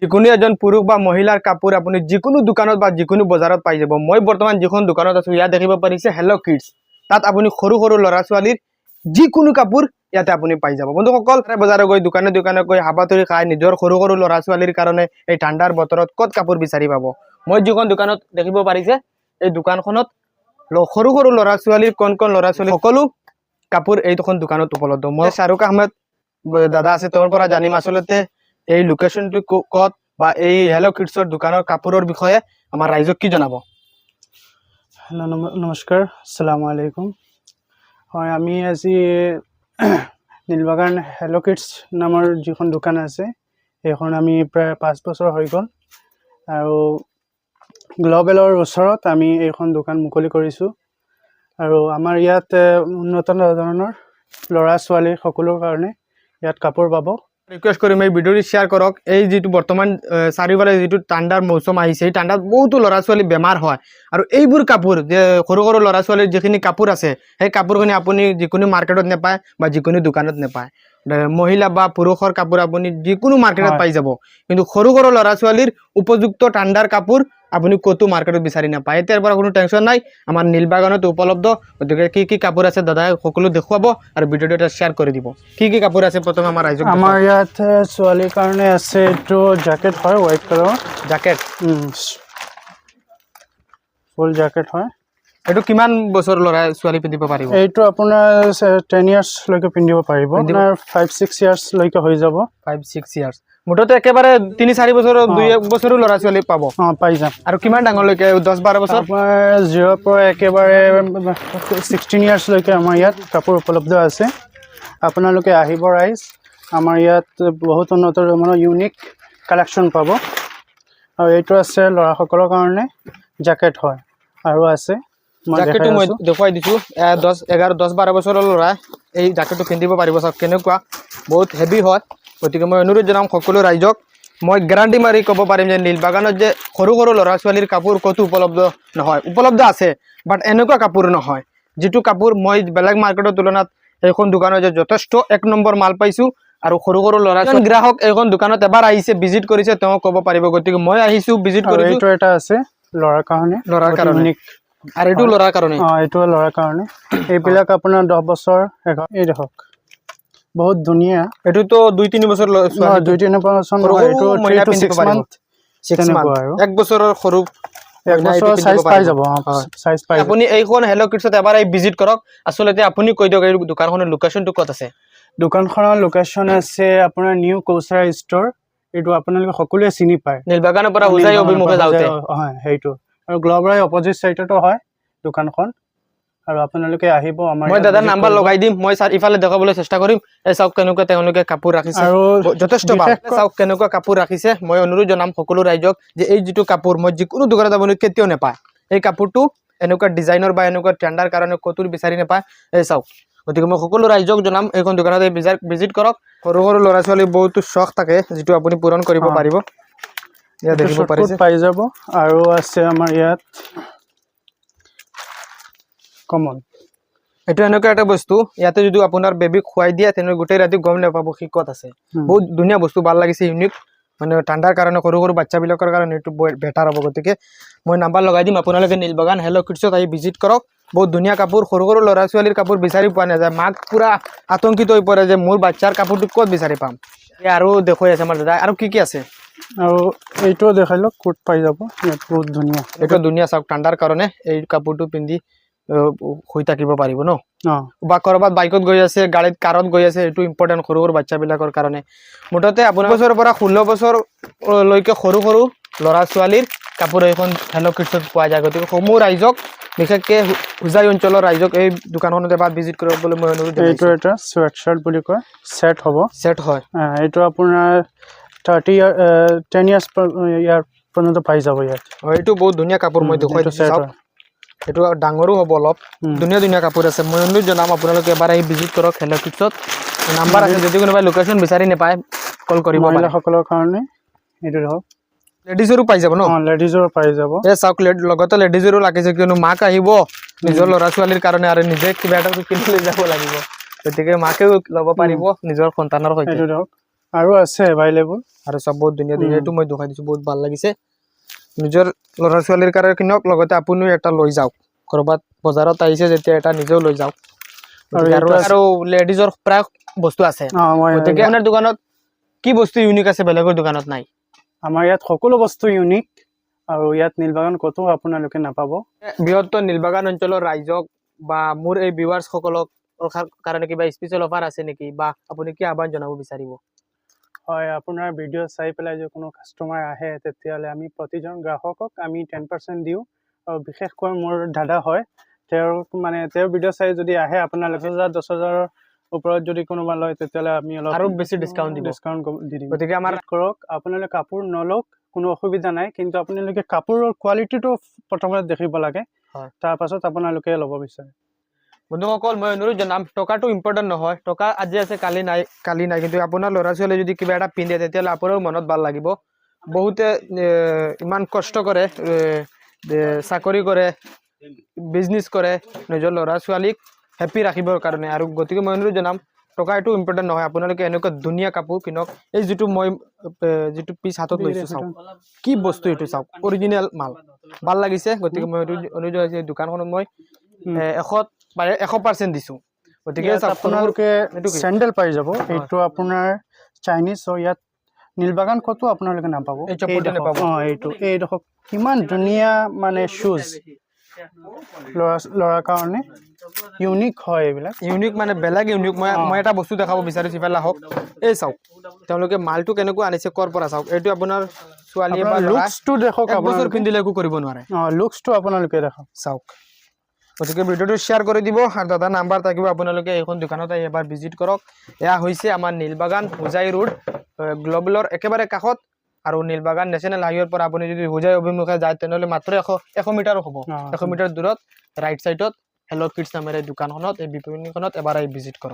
যিকোনো এজন পুৰুষ বা মহিলাৰ কাপোৰ আপুনি যিকোনো দোকানত বা যিকোনো বজাৰত পাই যাব। মই বৰ্তমান যিখন দোকানত আছো ইয়াত দেখিব পাৰিছে হেল্ল' কিডছ। তাত আপুনি সৰু সৰু ল'ৰা ছোৱালীৰ যিকোনো কাপোৰ ইয়াতে আপুনি পাই যাব। বন্ধুসকল, বজাৰত গৈ দোকানে দোকানে গৈ হাবাথুৰি খাই নিজৰ সৰু সৰু ল'ৰা ছোৱালীৰ কাৰণে এই ঠাণ্ডাৰ বতৰত ক'ত কাপোৰ বিচাৰি পাব। মই যিখন দোকানত দেখিব পাৰিছে এই দোকানখনত সৰু সৰু ল'ৰা ছোৱালীৰ কণ ল'ৰা ছোৱালী সকলো কাপোৰ এই দুখন দোকানত উপলব্ধ। মই শ্বাহৰুখ আহমেদ দাদা আছে, তেওঁৰ পৰা জানিম আচলতে এই লোকেশ্যনটো ক'ত বা এই হেল্ল' কিডছৰ দোকানৰ কাপোৰৰ বিষয়ে আমাৰ ৰাইজক কি জনাব। নমস্কাৰ, আসসালামু আলাইকুম। হয়, আমি আজি নীলবাগান হেল্ল' কিডছ নামৰ যিখন দোকান আছে সেইখন আমি প্ৰায় 5 বছৰ হৈ গ'ল আৰু গ্ল'বেলৰ ওচৰত আমি এইখন দোকান মুকলি কৰিছোঁ। আৰু আমাৰ ইয়াত উন্নত ধৰণৰ ল'ৰা ছোৱালী সকলোৰ কাৰণে ইয়াত কাপোৰ পাব। ৰিকুৱেষ্ট কৰিম এই ভিডিঅ'টো শ্বেয়াৰ কৰক। এই যিটো বৰ্তমান চাৰিওফালে যিটো ঠাণ্ডাৰ মৌচুম আহিছে, এই ঠাণ্ডাত বহুতো ল'ৰা ছোৱালী বেমাৰ হয় আৰু এইবোৰ কাপোৰ যে সৰু সৰু ল'ৰা ছোৱালীৰ যিখিনি কাপোৰ আছে সেই কাপোৰখিনি আপুনি যিকোনো মাৰ্কেটত নাপায় বা যিকোনো দোকানত নাপায়। মহিলা বা পুৰুষৰ কাপোৰ আপুনি যিকোনো মাৰ্কেটত পাই যাব, কিন্তু সৰু সৰু ল'ৰা ছোৱালীৰ উপযুক্ত ঠাণ্ডাৰ কাপোৰ আপুনি ক'তো মাৰ্কেটত বিচাৰি নাপায়। এতিয়াৰ পৰা কোনো টেনশ্যন নাই, আমাৰ নীলবাগানত উপলব্ধ। গতিকে কি কি কাপোৰ আছে দাদাই সকলো দেখুৱাব আৰু ভিডিঅ'টো এটা শ্বেয়াৰ কৰি দিব। কি কি কাপোৰ আছে প্ৰথমে আমাৰ ৰাইজক? আমাৰ ইয়াত ছোৱালীৰ কাৰণে আছে, এইটো জেকেট হয়, হোৱাইট কালাৰৰ জেকেট, ফুল জেকেট হয়। এইটো কিমান বছৰ ল'ৰা ছোৱালী পিন্ধিব পাৰিব? এইটো আপোনাৰ 10 ইয়াৰ্ছলৈকে পিন্ধিব পাৰিব, আপোনাৰ 5-6 ইয়াৰ্ছলৈকে হৈ যাব। 5-6 ইয়াৰ্ছ, মুঠতে একেবাৰে 3-4 বছৰ 2 বছৰো ল'ৰা ছোৱালী পাব। পাই যাম। আৰু কিমান ডাঙৰলৈকে? 10-12 বছৰ? আপোনাৰ 0ৰ পৰা একেবাৰে 16 ইয়াৰ্ছলৈকে আমাৰ ইয়াত কাপোৰ উপলব্ধ আছে। আপোনালোকে আহিব ৰাইজ, আমাৰ ইয়াত বহুত উন্নত ধৰণৰ ইউনিক কালেকশ্যন পাব। আৰু এইটো আছে ল'ৰাসকলৰ কাৰণে জেকেট হয় আৰু আছে, জেকেটটো মই দেখুৱাই দিছোঁ। 10-12 বছৰৰ ল'ৰা এই জেকেটটো পিন্ধিব পাৰিব। চাওক কেনেকুৱা, বহুত হেভি হয়। গতিকে মই অনুৰোধ জনাম সকলো ৰাইজক, মই গেৰাণ্টি মাৰি ক'ব পাৰিম যে নীলবাগানত যে সৰু সৰু ল'ৰা ছোৱালীৰ কাপোৰ ক'তো উপলব্ধ নহয়। উপলব্ধ আছে, বাট এনেকুৱা কাপোৰ নহয় যিটো কাপোৰ মই বেলেগ মাৰ্কেটৰ তুলনাত এইখন দোকানত যে যথেষ্ট 1 নম্বৰ মাল পাইছোঁ। আৰু সৰু সৰু ল'ৰা ছোৱালী গ্ৰাহক এইখন দোকানত এবাৰ আহিছে, ভিজিট কৰিছে, তেওঁ ক'ব পাৰিব। গতিকে মই আহিছোঁ, ভিজিট কৰিছোঁ। এইটো এটা আছে ল'ৰাৰ কাৰণে, ল'ৰাৰ কাৰণে, আৰু এইটো ল'ৰাৰ কাৰণে। এইটো ল'ৰাৰ কাৰণে। এইবিলাক আপোনাৰ 10 বছৰ, এই দেখক বহুত ধুনীয়া। এইটোতো 2-3 বছৰ 2-3 বছৰ নহয়, এইটো 3 to 6 মান্থ তেনেকুৱা আৰু 1 বছৰৰ সৰু 1 বছৰৰ সাইজ পাই যাব। সাইজ পাই যাব। আপুনি এইখন হেল্ল' কিডছত এবাৰ ভিজিট কৰক। আচলতে আপুনি কৈ দিয়ক এই দোকানখনৰ লোকেশ্যনটো ক'ত আছে? দোকানখনৰ লোকেশ্যন আছে আপোনাৰ নিউ কৌচাৰ ষ্ট'ৰ। এইটো আপোনালোকে সকলোৱে চিনি পায়, নীলবাগানৰ পৰা উজাই অভিমুখে যাওঁতে। হয়, সেইটো। আৰু গ্ল'বাৰৰ অপজিট চাইডতো হয় দোকানখন। আৰু আপোনালোকে আহিব। আমাৰ মই দাদাৰ নাম্বাৰ লগাই দিম, মই ছাৰ ইফালে দেখাবলৈ চেষ্টা কৰিম। এই চাওক কেনেকুৱা তেওঁলোকে কাপোৰ ৰাখিছে, আৰু যথেষ্ট ভাল। চাওক কেনেকুৱা কাপোৰ ৰাখিছে। মই অনুৰোধ জনাম সকলো ৰাইজক যে এই যিটো কাপোৰ মই যিকোনো দোকানত আপুনি কেতিয়াও নাপায়। এই কাপোৰটো এনেকুৱা ডিজাইনৰ বা এনেকুৱা ঠাণ্ডাৰ কাৰণে ক'তো বিচাৰি নাপায়। এই চাওক, গতিকে মই সকলো ৰাইজক জনাম এইখন দোকানত ভিজিট কৰক। সৰু সৰু ল'ৰা ছোৱালী বহুতো চখ থাকে যিটো আপুনি পূৰণ কৰিব পাৰিব। ইয়াত দেখিব পাৰিছে পাই যাব। আৰু আছে আমাৰ ইয়াত কমন। এইটো এনেকুৱা এটা বস্তু, ইয়াতে যদি আপোনাৰ বেবীক খুৱাই দিয়ে তেনেহ'লে গোটেই ৰাতি গম নাপাব সি ক'ত আছে। বহুত ধুনীয়া বস্তু, ভাল লাগিছে, ইউনিক। মানে ঠাণ্ডাৰ কাৰণে সৰু সৰু বাচ্চাবিলাকৰ কাৰণে এইটো বেটাৰ হ'ব। গতিকে মই নাম্বাৰ লগাই দিম, আপোনালোকে নীলবাগান হেল্ল' কিডছত আহি ভিজিট কৰক। বহুত ধুনীয়া কাপোৰ, সৰু সৰু ল'ৰা ছোৱালীৰ কাপোৰ বিচাৰি পোৱা নাযায়। মাক পুৰা আতংকিত হৈ পৰে যে মোৰ বাচ্চাৰ কাপোৰটো ক'ত বিচাৰি পাম। আৰু দেখুৱাই আছে আমাৰ দাদা, আৰু কি কি আছে? আৰু এইটো দেখাই লওক, কোট পাই যাব। বহুত ধুনীয়া, এইটো ধুনীয়া। চাওক ঠাণ্ডাৰ কাৰণে এই কাপোৰটো পিন্ধি শুই থাকিব পাৰিব ন, বা ক'ৰবাত বাইকত গৈ আছে, গাড়ীত কাৰত গৈ আছে। এইটো ইম্পৰ্টেণ্ট সৰু সৰু বাচ্চাবিলাকৰ কাৰণে। মুঠতে আপোনাৰ 5 বছৰৰ পৰা 16 বছৰলৈকে সৰু সৰু ল'ৰা ছোৱালীৰ কাপোৰ এইখন হেল্ল' কিডছত পোৱা যায়। গতিকে সমূহ ৰাইজক, বিশেষকৈ হোজাই অঞ্চলৰ ৰাইজক এই দোকানখনত এবাৰ ভিজিট কৰিবলৈ মই অনুৰোধ জনাইছোঁ। এইটো এটা চুৱেট শ্বাৰ্ট বুলি কয়, ছেট হ'ব। ছেট হয়। এইটো আপোনাৰ 10 ইয়াৰ্ছ ইয়াৰ পৰ্যন্ত পাই যাব ইয়াত। এইটো বহুত ধুনীয়া কাপোৰ, মই দেখুৱাই দিছোঁ। চাওক এইটো ডাঙৰো হ'ব অলপ, ধুনীয়া ধুনীয়া কাপোৰ আছে। মই অনুৰোধ জনাম আপোনালোকে এবাৰ আহি ভিজিট কৰক হেল্ল' কিডছত। নাম্বাৰ আছে, যদি কোনোবাই লোকেশ্যন বিচাৰি নাপায় কল কৰিব পাৰে। মহিলাসকলৰ কাৰণে এইটো ধৰক, লেডিজৰো পাই যাব ন? লেডিজৰো পাই যাব। এই চাওক লগতে লেডিজৰো লাগিছে, কিয়নো মাক আহিব নিজৰ ল'ৰা ছোৱালীৰ কাৰণে আৰু নিজে কিবা এটা কিনি লৈ যাব লাগিব। গতিকে মাকেও ল'ব পাৰিব নিজৰ সন্তানৰ সৈতে। এইটো ধৰক, আৰু আছে এভেইলেবল। আৰু চব বহুত ধুনীয়া ধুনীয়া এইটো মই দেখাই দিছোঁ বহুত ভাল লাগিছে নিজৰ ল'ৰা ছোৱালীৰ কাৰণে কিনক লগতে আপুনিও এটা লৈ যাওক ক'ৰবাত বজাৰত আহিছে যেতিয়া এটা নিজেও লৈ যাওক আৰু লেডিজৰ প্ৰায় বস্তু আছে গতিকে আপোনাৰ দোকানত কি বস্তু ইউনিক আছে বেলেগৰ দোকানত নাই আমাৰ ইয়াত সকলো বস্তু ইউনিক আৰু ইয়াত নীলবাগান ক'তো আপোনালোকে নাপাব বৃহত্তৰ নীলবাগান অঞ্চলৰ ৰাইজক বা মোৰ এই ভিউৱাৰ্ছ সকলক কাৰণে কিবা স্পেচিয়েল অফাৰ আছে নেকি বা আপুনি কি আহ্বান জনাব বিচাৰিব হয় আপোনাৰ ভিডিঅ' চাই পেলাই যে কোনো কাষ্টমাৰ আহে তেতিয়াহ'লে আমি প্ৰতিজন গ্ৰাহকক আমি 10% দিওঁ আৰু বিশেষকৈ মোৰ দাদা হয় তেওঁৰ ভিডিঅ' চাই যদি আহে আপোনালোকে 10,000 ওপৰত যদি কোনোবা লয় তেতিয়াহ'লে আমি অলপ আৰু বেছি ডিছকাউণ্ট দি দিম গতিকে আমাৰ কৰক আপোনালোকে কাপোৰ নলওক কোনো অসুবিধা নাই কিন্তু আপোনালোকে কাপোৰৰ কোৱালিটিটো প্ৰথমতে দেখিব লাগে তাৰ পাছত আপোনালোকে ল'ব বিচাৰে বন্ধুসকল মই অনুৰোধ জনাম টকাটো ইম্পৰ্টেণ্ট নহয় টকা আজি আছে কালি নাই কিন্তু আপোনাৰ ল'ৰা ছোৱালীয়ে যদি কিবা এটা পিন্ধে তেতিয়াহ'লে আপোনাৰো মনত ভাল লাগিব বহুতে ইমান কষ্ট কৰে চাকৰি কৰে বিজনেছ কৰে নিজৰ ল'ৰা ছোৱালীক হেপী ৰাখিবৰ কাৰণে আৰু গতিকে মই অনুৰোধ জনাম টকা এইটো ইম্পৰ্টেণ্ট নহয় আপোনালোকে এনেকুৱা ধুনীয়া কাপোৰ কিনক এই যিটো পিচ হাতত লৈছোঁ চাওক কি বস্তু এইটো চাওক অৰিজিনেল মাল ভাল লাগিছে গতিকে মই অনুৰোধ জনাইছোঁ এই দোকানখনত মই 100% দিছোঁ গতিকে আপোনালোকে চেণ্ডেল পাই যাব এইটো আপোনাৰ চাইনিজ আৰু ইয়াত নীলবাগান ক'তো আপোনালোকে নাপাব এইডোখৰ কিমান ধুনীয়া মানে শ্বুজ ল'ৰাৰ কাৰণে ইউনিক হয় এইবিলাক ইউনিক মানে বেলেগ ইউনিক মই এটা বস্তু দেখাব বিচাৰিছোঁ ইফালে আহক এই চাওক তেওঁলোকে মালটো কেনেকুৱা আনিছে ক'ৰ পৰা চাওক এইটো আপোনাৰ ছোৱালীয়ে বা লুকছটো দেখক এক বছৰ পিন্ধিলে একো কৰিব নোৱাৰে লুকছটো আপোনালোকে দেখক চাওক গতিকে ভিডিঅ'টো শ্বেয়াৰ কৰি দিব আৰু দাদা নাম্বাৰ থাকিব আপোনালোকে এইখন দোকানত আহি এবাৰ ভিজিট কৰক এয়া হৈছে আমাৰ নীলবাগান হোজাই ৰোড গ্ল'বেলৰ একেবাৰে কাষত আৰু নীলবাগান নেশ্যনেল হাইৱেৰ পৰা আপুনি যদি হোজাই অভিমুখে যায় তেনেহ'লে মাত্ৰ 100 মিটাৰো হ'ব 100 মিটাৰ দূৰত ৰাইট চাইডত হেল্ল' কিডছ নামেৰে দোকানখনত এই বিপণীখনত এবাৰ আহি ভিজিট কৰক